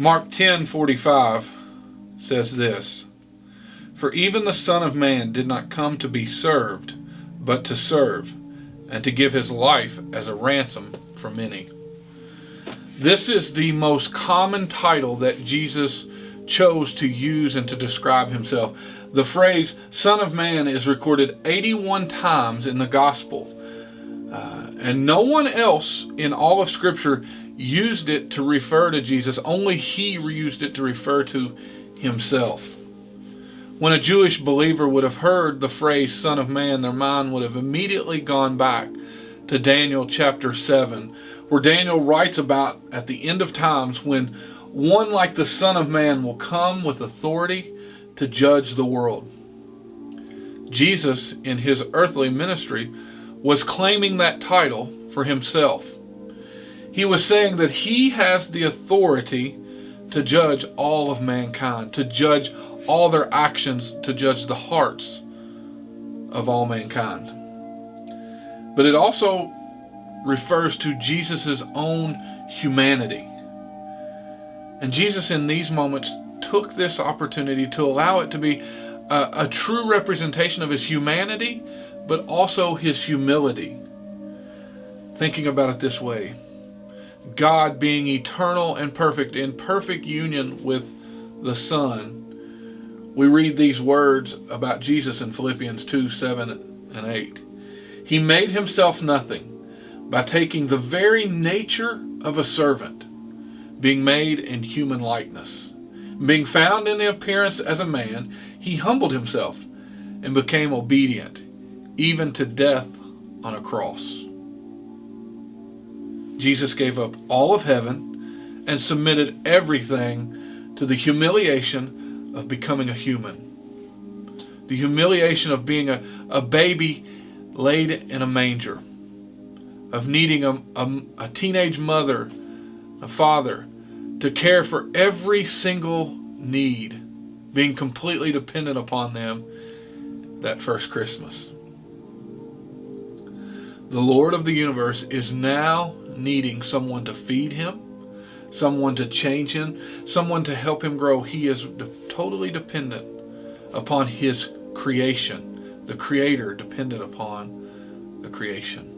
Mark 10:45 says this, "For even the Son of Man did not come to be served, but to serve, and to give his life as a ransom for many." This is the most common title that Jesus chose to use and to describe himself. The phrase Son of Man is recorded 81 times in the Gospel. And no one else in all of Scripture used it to refer to Jesus. Only he used it to refer to himself. When a Jewish believer would have heard the phrase Son of Man, their mind would have immediately gone back to Daniel chapter 7, where Daniel writes about at the end of times when one like the Son of Man will come with authority to judge the world. Jesus, in his earthly ministry, was claiming that title for himself. He was saying that he has the authority to judge all of mankind, to judge all their actions, to judge the hearts of all mankind. But it also refers to Jesus' own humanity. And Jesus in these moments took this opportunity to allow it to be a true representation of his humanity, but also his humility. Thinking about it this way, God being eternal and perfect, in perfect union with the Son, we read these words about Jesus in Philippians 2:7 and 8. He made himself nothing by taking the very nature of a servant, being made in human likeness. Being found in the appearance as a man, he humbled himself and became obedient, even to death on a cross. Jesus gave up all of heaven and submitted everything to the humiliation of becoming a human. The humiliation of being a baby laid in a manger, of needing a teenage mother, a father, to care for every single need, being completely dependent upon them that first Christmas. The Lord of the universe is now needing someone to feed him, someone to change him, someone to help him grow. He is totally dependent upon his creation, the Creator dependent upon the creation.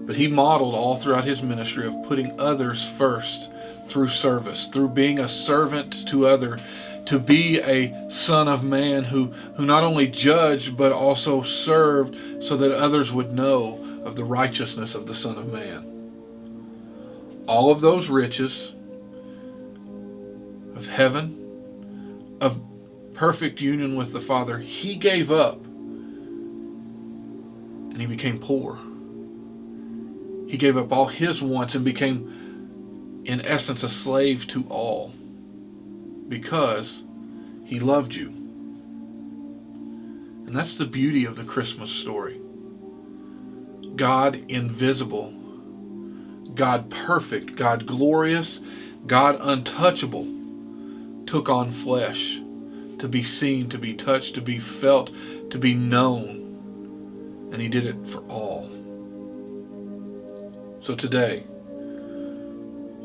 But he modeled all throughout his ministry of putting others first through service, through being a servant to others, to be a Son of Man who not only judged but also served so that others would know of the righteousness of the Son of Man. All of those riches of heaven, of perfect union with the Father, he gave up and he became poor. He gave up all his wants and became, in essence, a slave to all because he loved you. And that's the beauty of the Christmas story. God invisible, God perfect, God glorious, God untouchable, took on flesh to be seen, to be touched, to be felt, to be known. And he did it for all. So today,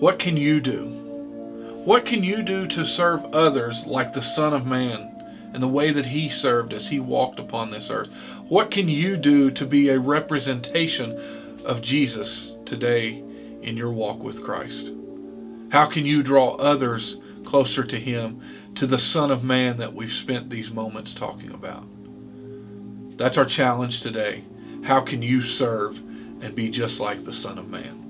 what can you do? What can you do to serve others like the Son of Man in the way that he served as he walked upon this earth? What can you do to be a representation of Jesus today in your walk with Christ? How can you draw others closer to him, to the Son of Man that we've spent these moments talking about? That's our challenge today. How can you serve and be just like the Son of Man?